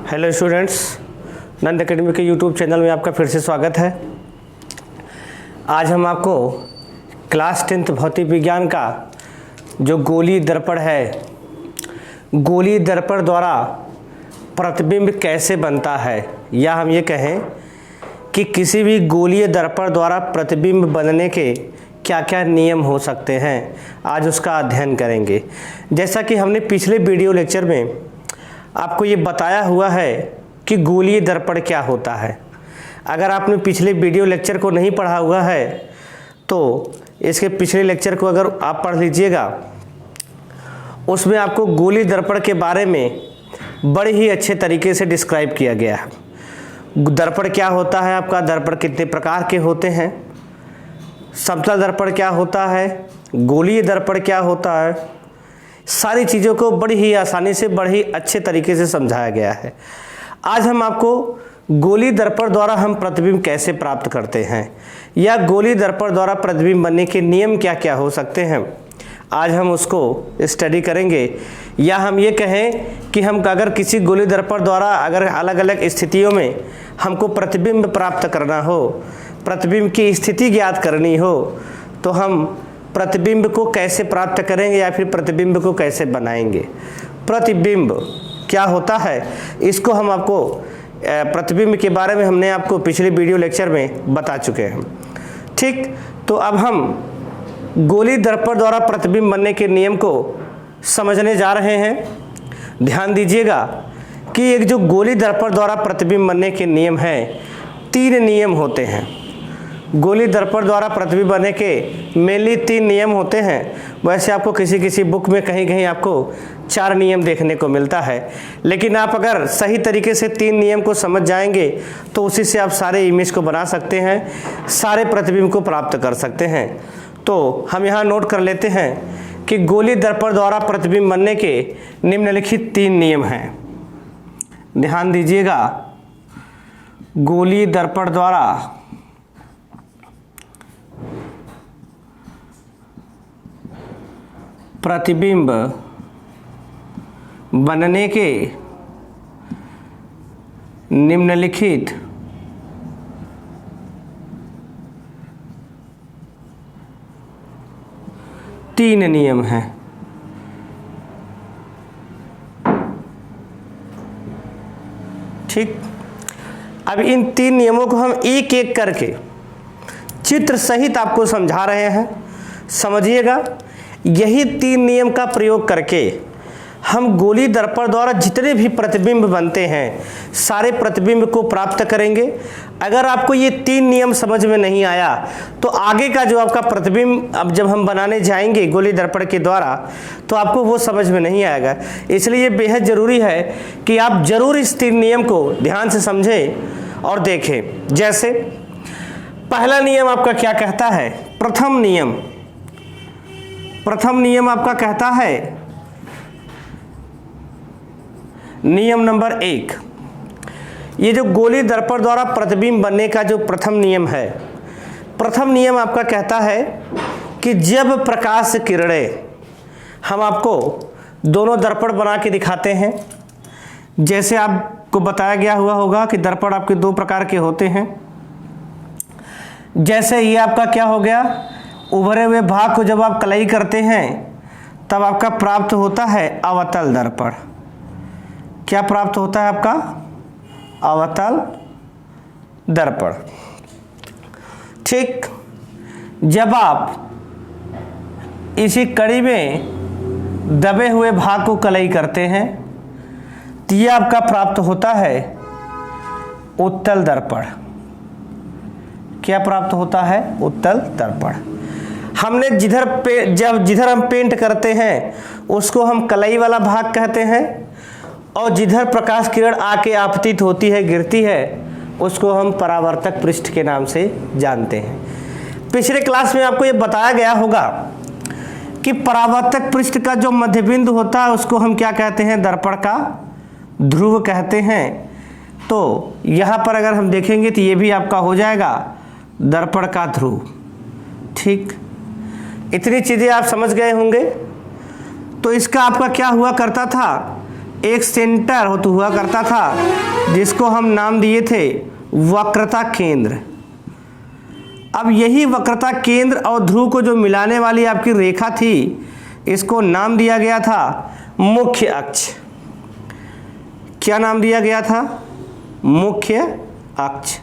Hello students, नंद academy के YouTube channel में आपका फिर से स्वागत है। आज हम आपको क्लास 10th भौतिक विज्ञान का जो गोलीय दर्पण है, गोलीय दर्पण द्वारा प्रतिबिंब कैसे बनता है, या हम ये कहें कि किसी भी गोलीय दर्पण द्वारा प्रतिबिंब बनने के क्या क्या नियम हो सकते हैं, आज उसका अध्ययन करेंगे। जैसा कि हमने पिछले वीडियो लेक्चर में आपको ये बताया हुआ है कि गोलीय दर्पण क्या होता है। अगर आपने पिछले वीडियो लेक्चर को नहीं पढ़ा हुआ है तो इसके पिछले लेक्चर को अगर आप पढ़ लीजिएगा, उसमें आपको गोलीय दर्पण के बारे में बड़े ही अच्छे तरीके से डिस्क्राइब किया गया है। दर्पण क्या होता है, आपका दर्पण कितने प्रकार के होते हैं, समतल दर्पण क्या होता है, गोलीय दर्पण क्या होता है, सारी चीज़ों को बड़ी ही आसानी से बड़े ही अच्छे तरीके से समझाया गया है। आज हम आपको गोलीय दर्पण द्वारा हम प्रतिबिंब कैसे प्राप्त करते हैं, या गोलीय दर्पण द्वारा प्रतिबिंब बनने के नियम क्या क्या हो सकते हैं, आज हम उसको स्टडी करेंगे। या हम ये कहें कि हम अगर किसी गोलीय दर्पण द्वारा अगर अलग अलग स्थितियों में हमको प्रतिबिंब प्राप्त करना हो, प्रतिबिंब की स्थिति ज्ञात करनी हो, तो हम प्रतिबिंब को कैसे प्राप्त करेंगे या फिर प्रतिबिंब को कैसे बनाएंगे। प्रतिबिंब क्या होता है, इसको हम आपको प्रतिबिंब के बारे में हमने आपको पिछले वीडियो लेक्चर में बता चुके हैं। ठीक, तो अब हम गोलीय दर्पण द्वारा प्रतिबिंब बनने के नियम को समझने जा रहे हैं। ध्यान दीजिएगा कि एक जो गोलीय दर्पण द्वारा प्रतिबिंब बनने के नियम हैं, 3 नियम होते हैं। गोलीय दर्पण द्वारा प्रतिबिंब बनने के मेनली 3 नियम होते हैं। वैसे आपको किसी किसी बुक में कहीं कहीं आपको 4 नियम देखने को मिलता है, लेकिन आप अगर सही तरीके से 3 नियम को समझ जाएंगे तो उसी से आप सारे इमेज को बना सकते हैं, सारे प्रतिबिंब को प्राप्त कर सकते हैं। तो हम यहाँ नोट कर लेते हैं कि गोलीय दर्पण द्वारा प्रतिबिंब बनने के निम्नलिखित 3 नियम हैं। ध्यान दीजिएगा, गोलीय दर्पण द्वारा प्रतिबिंब बनने के निम्नलिखित 3 नियम हैं। ठीक, अब इन 3 नियमों को हम एक एक करके चित्र सहित आपको समझा रहे हैं। समझिएगा, यही 3 नियम का प्रयोग करके हम गोलीय दर्पण द्वारा जितने भी प्रतिबिंब बनते हैं, सारे प्रतिबिंब को प्राप्त करेंगे। अगर आपको ये 3 नियम समझ में नहीं आया तो आगे का जो आपका प्रतिबिंब अब जब हम बनाने जाएंगे गोलीय दर्पण के द्वारा, तो आपको वो समझ में नहीं आएगा। इसलिए ये बेहद ज़रूरी है कि आप जरूर इस 3 नियम को ध्यान से समझें और देखें। जैसे पहला नियम आपका क्या कहता है, प्रथम नियम आपका कहता है, नियम नंबर 1, ये जो गोलीय दर्पण द्वारा प्रतिबिंब बनने का जो प्रथम नियम है, प्रथम नियम आपका कहता है कि जब प्रकाश किरणें, हम आपको दोनों दर्पण बना के दिखाते हैं। जैसे आपको बताया गया हुआ होगा कि दर्पण आपके 2 प्रकार के होते हैं। जैसे ये आपका क्या हो गया, उभरे हुए भाग को जब आप कलई करते हैं तब आपका प्राप्त होता है अवतल दर्पण। क्या प्राप्त होता है आपका, अवतल दर्पण। ठीक, जब आप इसी कड़ी में दबे हुए भाग को कलई करते हैं तो यह आपका प्राप्त होता है उत्तल दर्पण। क्या प्राप्त होता है, उत्तल दर्पण। हमने जिधर हम पेंट करते हैं उसको हम कलई वाला भाग कहते हैं, और जिधर प्रकाश किरण आके आपतित होती है, गिरती है, उसको हम परावर्तक पृष्ठ के नाम से जानते हैं। पिछले क्लास में आपको ये बताया गया होगा कि परावर्तक पृष्ठ का जो मध्य बिंदु होता है उसको हम क्या कहते हैं, दर्पण का ध्रुव कहते हैं। तो यहाँ पर अगर हम देखेंगे तो ये भी आपका हो जाएगा दर्पण का ध्रुव। ठीक, इतनी चीज़ें आप समझ गए होंगे। तो इसका आपका क्या हुआ करता था, एक सेंटर हुआ करता था जिसको हम नाम दिए थे वक्रता केंद्र। अब यही वक्रता केंद्र और ध्रुव को जो मिलाने वाली आपकी रेखा थी, इसको नाम दिया गया था मुख्य अक्ष। क्या नाम दिया गया था? मुख्य अक्ष।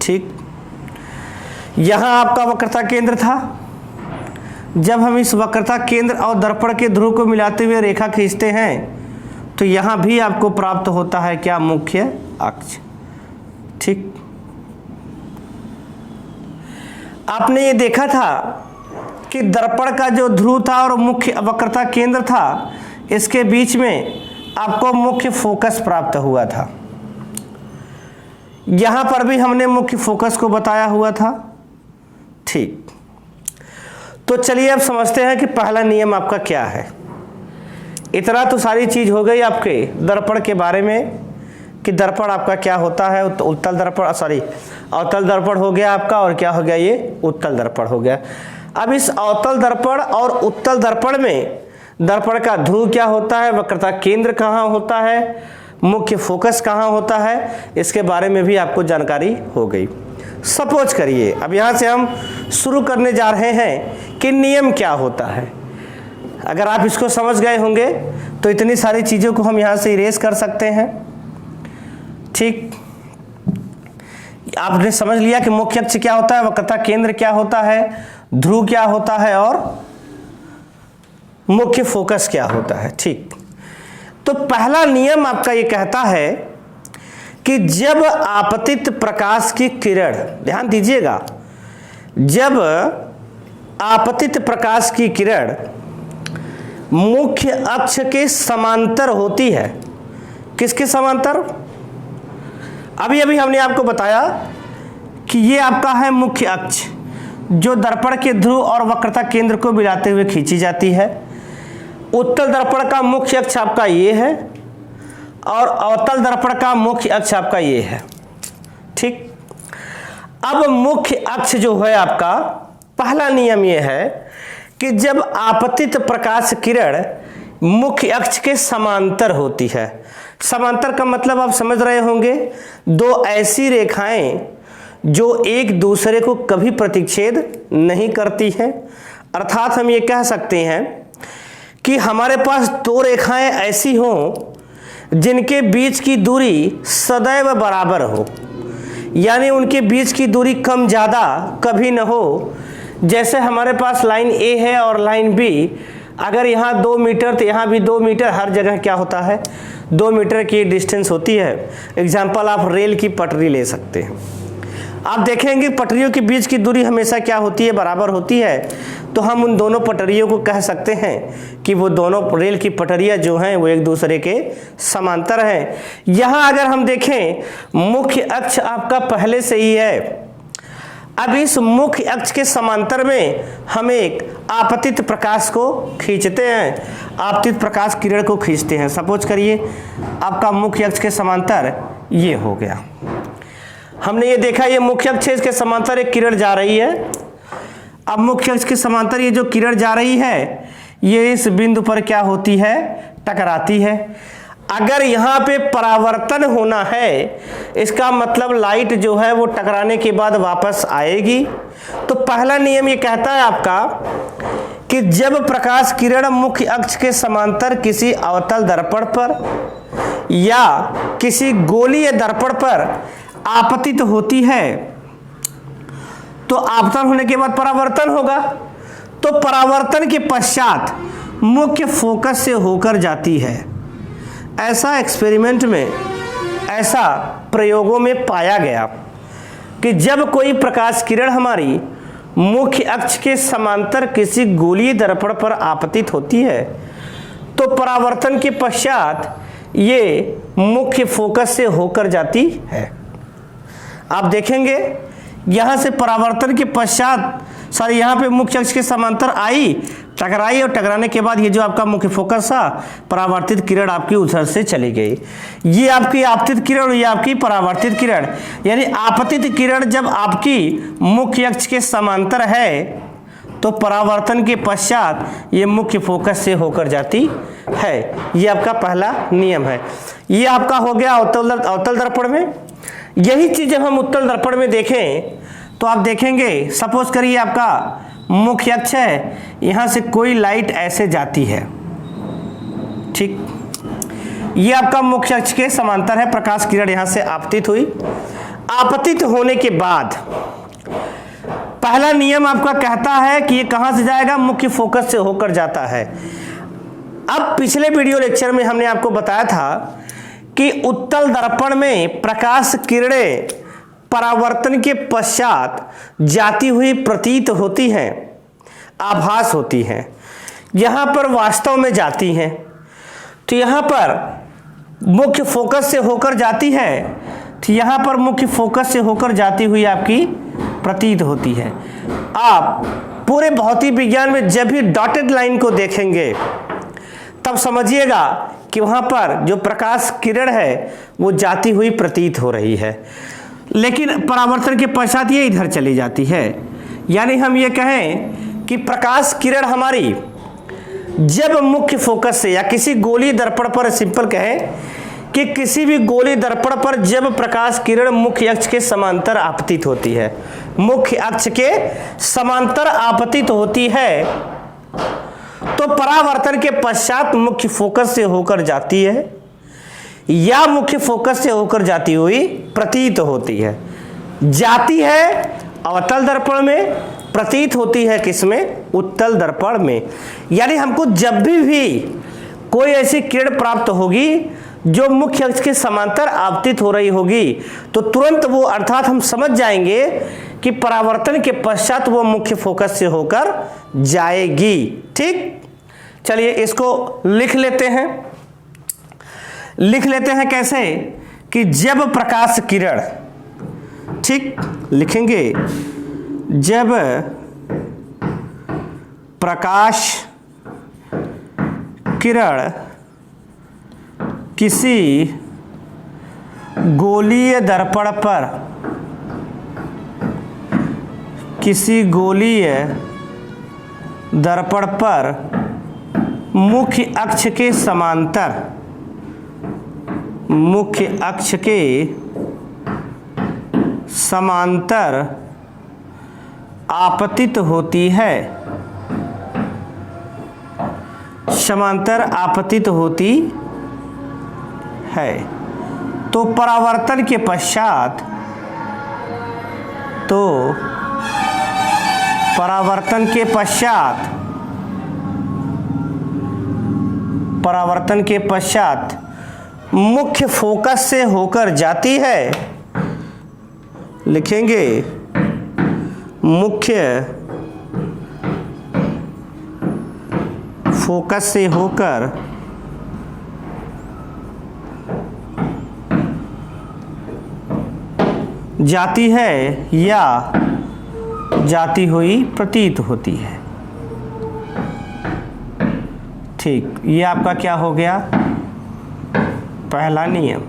ठीक, यहां आपका वक्रता केंद्र था। जब हम इस वक्रता केंद्र और दर्पण के ध्रुव को मिलाते हुए रेखा खींचते हैं तो यहां भी आपको प्राप्त होता है क्या? मुख्य अक्ष। ठीक, आपने ये देखा था कि दर्पण का जो ध्रुव था और मुख्य वक्रता केंद्र था, इसके बीच में आपको मुख्य फोकस प्राप्त हुआ था। यहां पर भी हमने मुख्य फोकस को बताया हुआ था। ठीक, तो चलिए अब समझते हैं कि पहला नियम आपका क्या है। इतना तो सारी चीज हो गई आपके दर्पण के बारे में कि दर्पण आपका क्या होता है। उत्तल दर्पण, सॉरी अवतल दर्पण हो गया आपका, और क्या हो गया? ये उत्तल दर्पण हो गया। अब इस अवतल दर्पण और उत्तल दर्पण में दर्पण का ध्रुव क्या होता है, वक्रता केंद्र कहाँ होता है, मुख्य फोकस कहाँ होता है, इसके बारे में भी आपको जानकारी हो गई। सपोज करिए अब यहाँ से हम शुरू करने जा रहे हैं कि नियम क्या होता है। अगर आप इसको समझ गए होंगे तो इतनी सारी चीज़ों को हम यहाँ से इरेज कर सकते हैं। ठीक, आपने समझ लिया कि मुख्य अक्ष क्या होता है, वक्रता केंद्र क्या होता है, ध्रुव क्या होता है और मुख्य फोकस क्या होता है। ठीक, तो पहला नियम आपका ये कहता है कि जब आपतित प्रकाश की किरण, ध्यान दीजिएगा, जब आपतित प्रकाश की किरण मुख्य अक्ष के समांतर होती है, किसके समांतर? अभी हमने आपको बताया कि ये आपका है मुख्य अक्ष, जो दर्पण के ध्रुव और वक्रता केंद्र को मिलाते हुए खींची जाती है। उत्तल दर्पण का मुख्य अक्ष आपका ये है और अवतल दर्पण का मुख्य अक्ष आपका ये है। ठीक, अब मुख्य अक्ष जो है आपका, पहला नियम ये है कि जब आपतित प्रकाश किरण मुख्य अक्ष के समांतर होती है। समांतर का मतलब आप समझ रहे होंगे, दो ऐसी रेखाएं जो एक दूसरे को कभी प्रतिच्छेद नहीं करती हैं। अर्थात हम ये कह सकते हैं कि हमारे पास दो रेखाएं ऐसी हों जिनके बीच की दूरी सदैव बराबर हो, यानी उनके बीच की दूरी कम ज़्यादा कभी न हो। जैसे हमारे पास लाइन ए है और लाइन बी, अगर यहाँ 2 मीटर तो यहाँ भी 2 मीटर, हर जगह क्या होता है 2 मीटर की डिस्टेंस होती है। एग्जाम्पल आप रेल की पटरी ले सकते हैं, आप देखेंगे पटरियों के बीच की दूरी हमेशा क्या होती है? बराबर होती है। तो हम उन दोनों पटरियों को कह सकते हैं कि वो दोनों रेल की पटरियां जो हैं वो एक दूसरे के समांतर हैं। यहाँ अगर हम देखें मुख्य अक्ष आपका पहले से ही है। अब इस मुख्य अक्ष के समांतर में हम एक आपतित प्रकाश को खींचते हैं, आपतित प्रकाश किरण को खींचते हैं। सपोज करिए आपका मुख्य अक्ष के समांतर ये हो गया। हमने ये देखा ये मुख्य अक्ष है, इसके समांतर एक किरण जा रही है। अब मुख्य अक्ष के समांतर ये जो किरण जा रही है ये इस बिंदु पर क्या होती है? टकराती है। अगर यहाँ पे परावर्तन होना है, इसका मतलब लाइट जो है वो टकराने के बाद वापस आएगी। तो पहला नियम ये कहता है आपका कि जब प्रकाश किरण मुख्य अक्ष के समांतर किसी अवतल दर्पण पर या किसी गोलीय दर्पण पर आपतित होती है तो आपतन होने के बाद परावर्तन होगा। तो परावर्तन के पश्चात मुख्य फोकस से होकर जाती है। ऐसा एक्सपेरिमेंट में, ऐसा प्रयोगों में पाया गया कि जब कोई प्रकाश किरण हमारी मुख्य अक्ष के समांतर किसी गोलीय दर्पण पर आपतित होती है तो परावर्तन के पश्चात ये मुख्य फोकस से होकर जाती है। आप देखेंगे यहाँ से परावर्तन के पश्चात यहाँ पे मुख्य अक्ष के समांतर आई, टकराई और टकराने के बाद ये जो आपका मुख्य फोकस था, परावर्तित किरण आपकी उधर से चली गई। ये आपकी आपतित किरण और ये आपकी परावर्तित किरण। यानी आपतित किरण जब आपकी मुख्य अक्ष के समांतर है तो परावर्तन के पश्चात ये मुख्य फोकस से होकर जाती है। ये आपका पहला नियम है। ये आपका हो गया अवतल दर्पण में। यही चीज जब हम उत्तल दर्पण में देखें तो आप देखेंगे, सपोज करिए आपका मुख्य अक्ष है, यहां से कोई लाइट ऐसे जाती है, ठीक, ये आपका मुख्य अक्ष के समांतर है, प्रकाश किरण यहां से आपतित हुई। आपतित होने के बाद पहला नियम आपका कहता है कि ये कहां से जाएगा, मुख्य फोकस से होकर जाता है। अब पिछले वीडियो लेक्चर में हमने आपको बताया था कि उत्तल दर्पण में प्रकाश किरणें परावर्तन के पश्चात जाती हुई प्रतीत होती हैं, आभास होती हैं, यहां पर वास्तव में जाती हैं। तो यहां पर मुख्य फोकस से होकर जाती है, तो यहां पर मुख्य फोकस से होकर जाती हुई आपकी प्रतीत होती है। आप पूरे भौतिक विज्ञान में जब भी डॉटेड लाइन को देखेंगे तब समझिएगा कि वहां पर जो प्रकाश किरण है वो जाती हुई प्रतीत हो रही है, लेकिन परावर्तन के पश्चात ये इधर चली जाती है। यानी हम ये कहें कि प्रकाश किरण हमारी जब मुख्य फोकस से या किसी गोलीय दर्पण पर, सिंपल कहें कि किसी भी गोलीय दर्पण पर जब प्रकाश किरण मुख्य अक्ष के समांतर आपतित होती है, मुख्य अक्ष के समांतर आपतित होती है, तो परावर्तन के पश्चात मुख्य फोकस से होकर जाती है या मुख्य फोकस से होकर जाती हुई प्रतीत होती है। जाती है अवतल दर्पण में, प्रतीत होती है किसमें, उत्तल दर्पण में। यानी हमको जब भी कोई ऐसी किरण प्राप्त होगी जो मुख्य अक्ष के समांतर आपतित हो रही होगी, तो तुरंत वो, अर्थात हम समझ जाएंगे कि परावर्तन के पश्चात वो मुख्य फोकस से होकर जाएगी। ठीक, चलिए इसको लिख लेते हैं। लिख लेते हैं कैसे कि जब प्रकाश किरण, ठीक, लिखेंगे जब प्रकाश किरण किसी गोलीय दर्पण पर, किसी गोलीय दर्पण पर मुख्य अक्ष के समांतर, मुख्य अक्ष के समांतर आपतित होती है, समांतर आपतित होती है, तो परावर्तन के पश्चात, तो परावर्तन के पश्चात, परावर्तन के पश्चात मुख्य फोकस से होकर जाती है, लिखेंगे मुख्य फोकस से होकर जाती है या जाती हुई प्रतीत होती है। ठीक, ये आपका क्या हो गया, पहला नियम।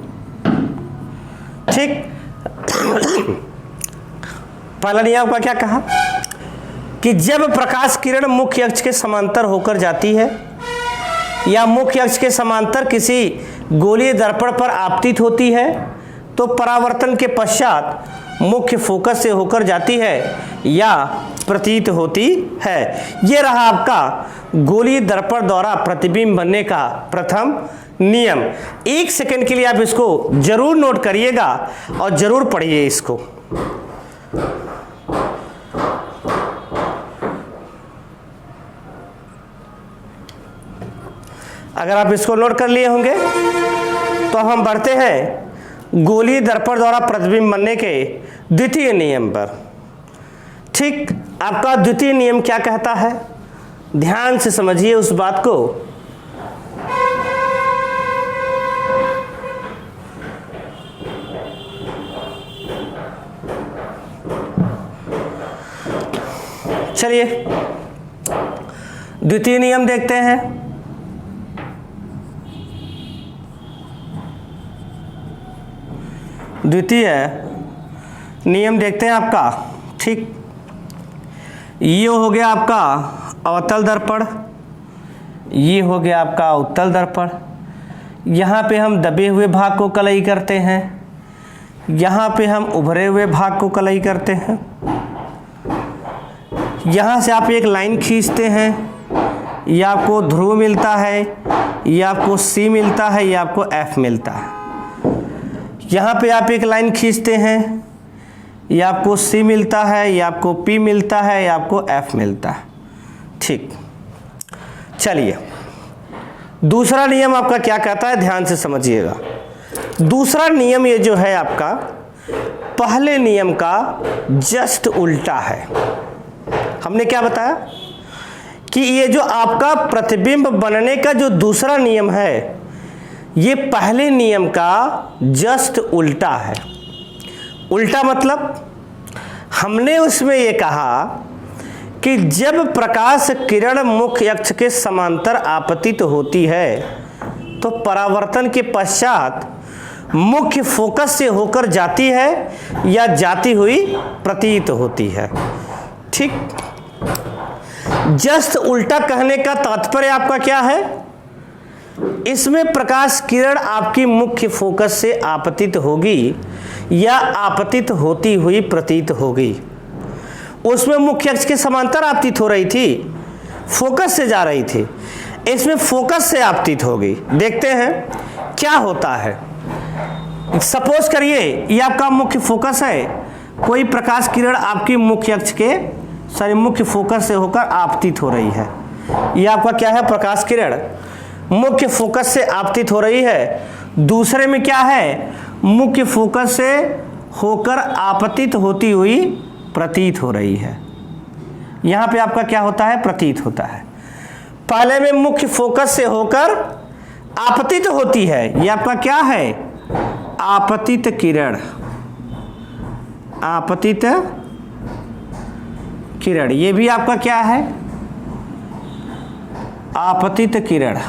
ठीक, पहला नियम का क्या कहा कि जब प्रकाश किरण मुख्य अक्ष के समांतर होकर जाती है या मुख्य अक्ष के समांतर किसी गोलीय दर्पण पर आपतित होती है, तो परावर्तन के पश्चात मुख्य फोकस से होकर जाती है या प्रतीत होती है। यह रहा आपका गोलीय दर्पण द्वारा प्रतिबिंब बनने का प्रथम नियम। एक सेकंड के लिए आप इसको जरूर नोट करिएगा और जरूर पढ़िए इसको। अगर आप इसको नोट कर लिए होंगे तो हम बढ़ते हैं गोलीय दर्पण द्वारा प्रतिबिंब बनने के द्वितीय नियम पर। ठीक, आपका द्वितीय नियम क्या कहता है, ध्यान से समझिए उस बात को। चलिए द्वितीय नियम देखते हैं। द्वितीय नियम देखते हैं आपका। ठीक, ये हो गया आपका अवतल दर्पण, ये हो गया आपका उत्तल दर्पण। यहाँ पे हम दबे हुए भाग को कलई करते हैं, यहाँ पे हम उभरे हुए भाग को कलई करते हैं। यहाँ से आप एक लाइन खींचते हैं, ये आपको ध्रुव मिलता है, ये आपको सी मिलता है, ये आपको एफ मिलता है। यहाँ पे आप एक लाइन खींचते हैं, ये आपको सी मिलता है, ये आपको पी मिलता है, ये आपको एफ मिलता है। ठीक, चलिए दूसरा नियम आपका क्या कहता है, ध्यान से समझिएगा। दूसरा नियम ये जो है आपका पहले नियम का जस्ट उल्टा है। हमने क्या बताया कि ये जो आपका प्रतिबिंब बनने का जो दूसरा नियम है, ये पहले नियम का जस्ट उल्टा है। उल्टा मतलब हमने उसमें ये कहा कि जब प्रकाश किरण मुख्य अक्ष के समांतर आपतित होती है तो परावर्तन के पश्चात मुख्य फोकस से होकर जाती है या जाती हुई प्रतीत होती है। ठीक, जस्ट उल्टा कहने का तात्पर्य आपका क्या है, इसमें प्रकाश किरण आपकी मुख्य फोकस से आपतित होगी या आपतित होती हुई प्रतीत होगी। उसमें मुख्य अक्ष के समांतर आपतित हो रही थी, फोकस से जा रही थी, इसमें फोकस से आपतित होगी। देखते हैं क्या होता है। सपोज करिए ये आपका मुख्य फोकस है, कोई प्रकाश किरण आपकी मुख्य अक्ष के मुख्य फोकस से होकर आपतित हो रही है। ये आपका क्या है, प्रकाश किरण मुख्य फोकस से आपतित हो रही है। दूसरे में क्या है, मुख्य फोकस से होकर आपतित होती हुई प्रतीत हो रही है। यहां पे आपका क्या होता है, प्रतीत होता है। पहले में मुख्य फोकस से होकर आपतित होती है, ये आपका क्या है, आपतित किरण। आपतित किरण ये भी आपका क्या है, आपतित किरण।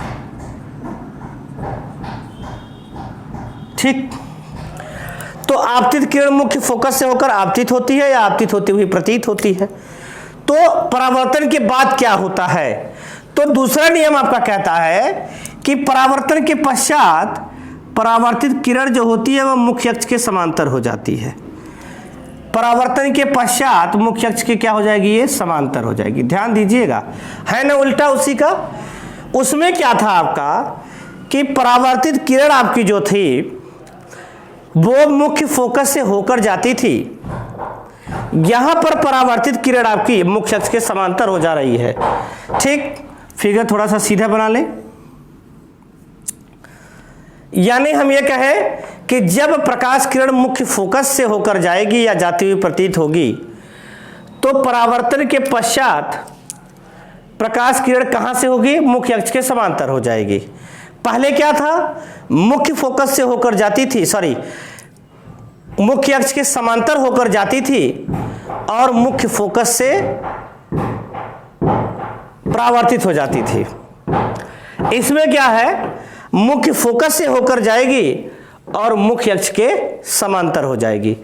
ठीक, तो आपतित किरण मुख्य फोकस से होकर आपतित होती है या आपतित होती हुई प्रतीत होती है। तो परावर्तन के बाद क्या होता है, तो दूसरा नियम आपका कहता है कि परावर्तन के पश्चात परावर्तित किरण जो होती है वह मुख्य अक्ष के समांतर हो जाती है। परावर्तन के पश्चात मुख्य अक्ष के क्या हो जाएगी, ये समांतर हो जाएगी। ध्यान दीजिएगा, है ना उल्टा उसी का। उसमें क्या था आपका कि परावर्तित किरण आपकी जो थी वो मुख्य फोकस से होकर जाती थी, यहां पर परावर्तित किरण आपकी मुख्य अक्ष के समांतर हो जा रही है। ठीक, फिगर थोड़ा सा सीधा बना लें। यानी हम ये कहें कि जब प्रकाश किरण मुख्य फोकस से होकर जाएगी या जाती हुई प्रतीत होगी तो परावर्तन के पश्चात प्रकाश किरण कहां से होगी, मुख्य अक्ष के समांतर हो जाएगी। पहले क्या था, मुख्य फोकस से होकर जाती थी, मुख्य अक्ष के समांतर होकर जाती थी और मुख्य फोकस से परावर्तित हो जाती थी। इसमें क्या है, मुख्य फोकस से होकर जाएगी और मुख्य अक्ष के समांतर हो जाएगी।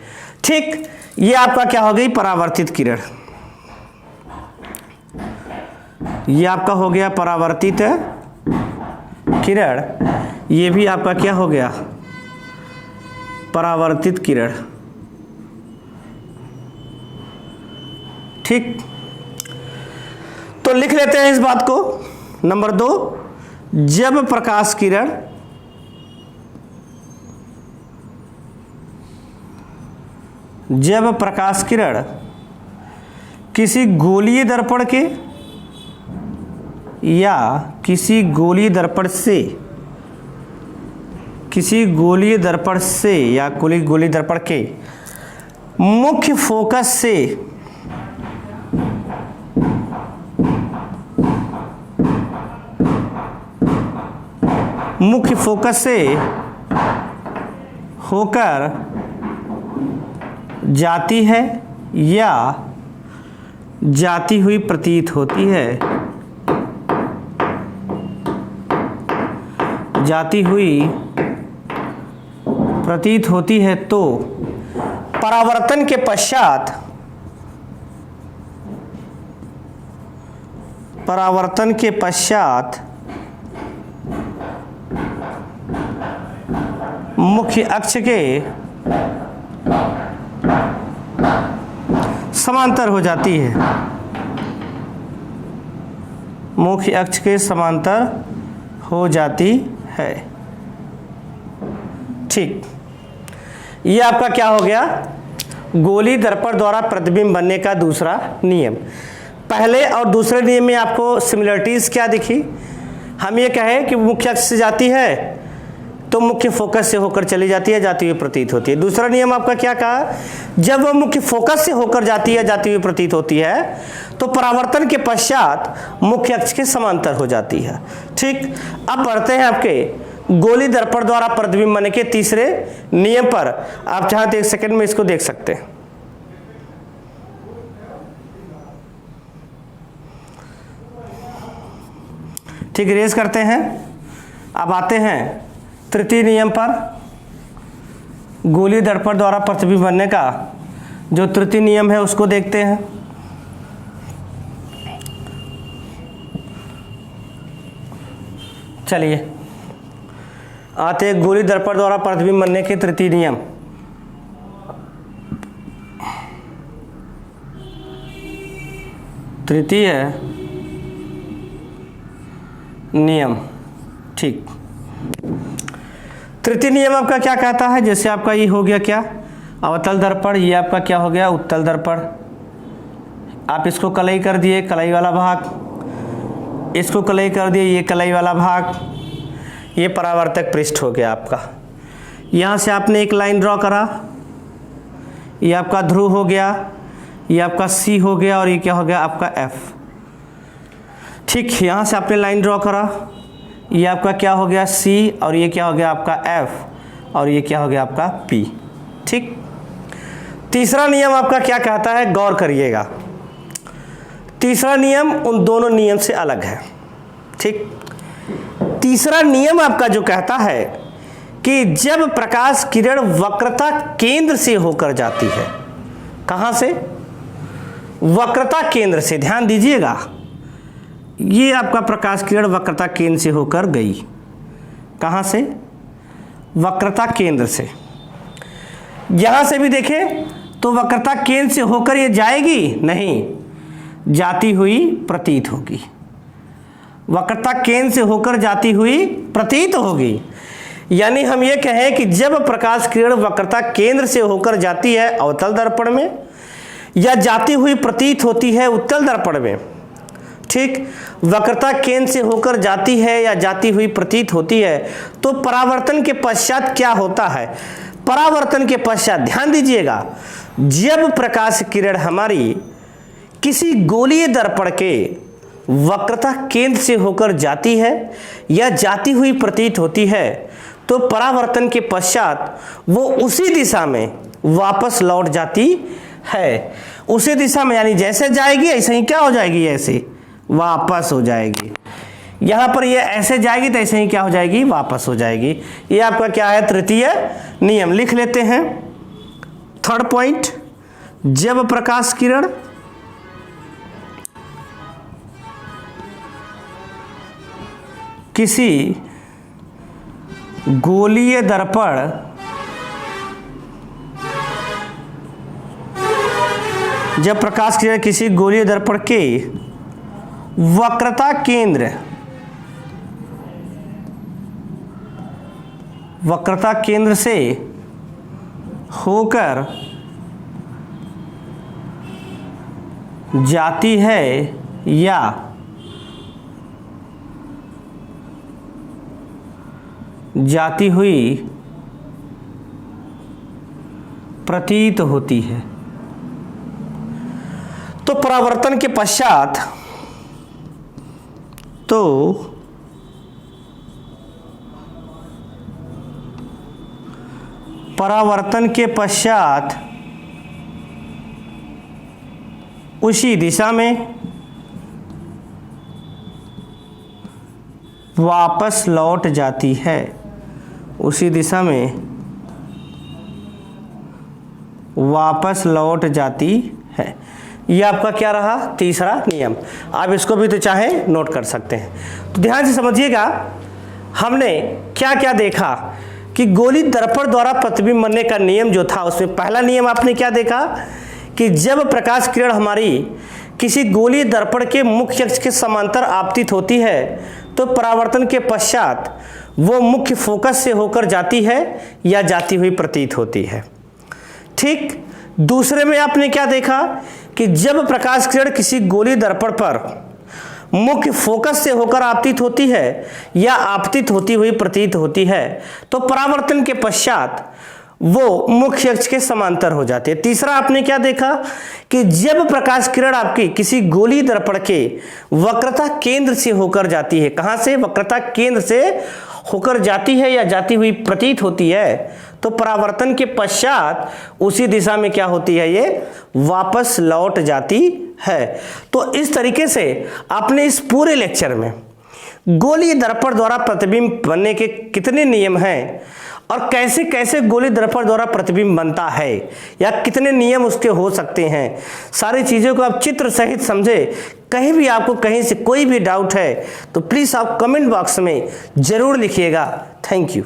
ठीक, ये आपका क्या हो गई, परावर्तित किरण। ये आपका हो गया परावर्तित किरण, ये भी आपका क्या हो गया, परावर्तित किरण। ठीक, तो लिख लेते हैं इस बात को। नंबर 2, जब प्रकाश किरण किसी गोलीय दर्पण के या किसी गोलीय दर्पण से या गोलीय दर्पण के मुख्य फोकस से होकर जाती है या जाती हुई प्रतीत होती है, जाती हुई प्रतीत होती है, तो परावर्तन के पश्चात परावर्तन के पश्चात मुख्य अक्ष के समांतर हो जाती है, मुख्य अक्ष के समांतर हो जाती है। ठीक, ये आपका क्या हो गया, गोली दर्पण द्वारा प्रतिबिंब बनने का दूसरा नियम। पहले और दूसरे नियम में आपको सिमिलरिटीज क्या दिखी, हम ये कहें कि मुख्य अक्ष से जाती है तो मुख्य फोकस से होकर चली जाती है, जाती हुई प्रतीत होती है। दूसरा नियम आपका क्या कहा, जब वह मुख्य फोकस से होकर जाती है, जाती हुई प्रतीत होती है, तो परावर्तन के पश्चात मुख्य अक्ष के समांतर हो जाती है। ठीक, अब बढ़ते हैं आपके गोली दर्पण द्वारा प्रतिबिंब बनने के तीसरे नियम पर। आप चाहे तो एक सेकंड में इसको देख सकते हैं। ठीक, रेज करते हैं। अब आते हैं तृतीय नियम पर, गोली दर्पण द्वारा प्रतिबिंब बनने का जो तृतीय नियम है उसको देखते हैं। चलिए आते हैं गोली दर्पण द्वारा प्रतिबिंब बनने के तृतीय नियम। तृतीय नियम। ठीक, तृतीय नियम आपका क्या कहता है, जैसे आपका ये हो गया क्या, अवतल दर्पण, ये आपका क्या हो गया, उत्तल दर्पण। आप इसको कलई कर दिए, कलई वाला भाग, इसको कलई कर दिए, ये कलई वाला भाग, ये परावर्तक पृष्ठ हो गया आपका। यहाँ से आपने एक लाइन ड्रॉ करा, ये आपका ध्रुव हो गया, ये आपका सी हो गया, और ये क्या हो गया आपका एफ। ठीक, यहाँ से आपने लाइन ड्रॉ करा, ये आपका क्या हो गया सी, और ये क्या हो गया आपका एफ, और ये क्या हो गया आपका पी। ठीक, तीसरा नियम आपका क्या कहता है, गौर करिएगा। तीसरा नियम उन दोनों नियम से अलग है। ठीक, तीसरा नियम आपका जो कहता है कि जब प्रकाश किरण वक्रता केंद्र से होकर जाती है, कहां से, वक्रता केंद्र से, ध्यान दीजिएगा, ये आपका प्रकाश किरण वक्रता केंद्र से होकर गई, कहां से, वक्रता केंद्र से। यहां से भी देखें तो वक्रता केंद्र से होकर ये जाएगी नहीं, जाती हुई प्रतीत होगी, वक्रता केंद्र से होकर जाती हुई प्रतीत होगी। यानी हम ये कहें कि जब प्रकाश किरण वक्रता केंद्र से होकर जाती है अवतल दर्पण में, या जाती हुई प्रतीत होती है उत्तल दर्पण में, ठीक, वक्रता केंद्र से होकर जाती है या जाती हुई प्रतीत होती है, तो परावर्तन के पश्चात क्या होता है, परावर्तन के पश्चात ध्यान दीजिएगा, जब प्रकाश किरण हमारी किसी गोलीय दर्पण के वक्रता केंद्र से होकर जाती है या जाती हुई प्रतीत होती है, तो परावर्तन के पश्चात वो उसी दिशा में वापस लौट जाती है, उसी दिशा में, यानी जैसे जाएगी ऐसे ही क्या हो जाएगी, ऐसे वापस हो जाएगी। यहां पर ये ऐसे जाएगी तो ऐसे ही क्या हो जाएगी, वापस हो जाएगी। ये आपका क्या है, तृतीय नियम। लिख लेते हैं थर्ड पॉइंट, जब प्रकाश किरण किसी गोलीय दर्पण जब प्रकाश किरण किसी गोलीय दर्पण के वक्रता केंद्र से होकर जाती है या जाती हुई प्रतीत होती है, तो परावर्तन के पश्चात उसी दिशा में वापस लौट जाती है, उसी दिशा में वापस लौट जाती है। ये आपका क्या रहा, तीसरा नियम। आप इसको भी तो चाहे नोट कर सकते हैं। तो ध्यान से समझिएगा, हमने क्या क्या देखा कि गोली दर्पण द्वारा प्रतिबिंब बनने का नियम जो था, उसमें पहला नियम आपने क्या देखा कि जब प्रकाश किरण हमारी किसी गोली दर्पण के मुख्य अक्ष के समांतर आपतित होती है तो परावर्तन के पश्चात वो मुख्य फोकस से होकर जाती है या जाती हुई प्रतीत होती है। ठीक दूसरे में आपने क्या देखा कि जब प्रकाश किरण किसी गोली दर्पण पर मुख्य फोकस से होकर आपतित होती है या आपतित होती हुई प्रतीत होती है तो परावर्तन के पश्चात वो मुख्य अक्ष के समांतर हो जाती है। तीसरा आपने क्या देखा कि जब प्रकाश किरण आपकी किसी गोली दर्पण के वक्रता केंद्र से होकर जाती है, कहां से, वक्रता केंद्र से होकर जाती है या जाती हुई प्रतीत होती है तो परावर्तन के पश्चात उसी दिशा में क्या होती है, ये वापस लौट जाती है। तो इस तरीके से आपने इस पूरे लेक्चर में गोली दर्पण द्वारा प्रतिबिंब बनने के कितने नियम हैं और कैसे कैसे गोली दर्पण द्वारा प्रतिबिंब बनता है या कितने नियम उसके हो सकते हैं, सारी चीज़ों को आप चित्र सहित समझे। कहीं भी आपको कहीं से कोई भी डाउट है तो प्लीज़ आप कमेंट बॉक्स में ज़रूर लिखिएगा। Thank you.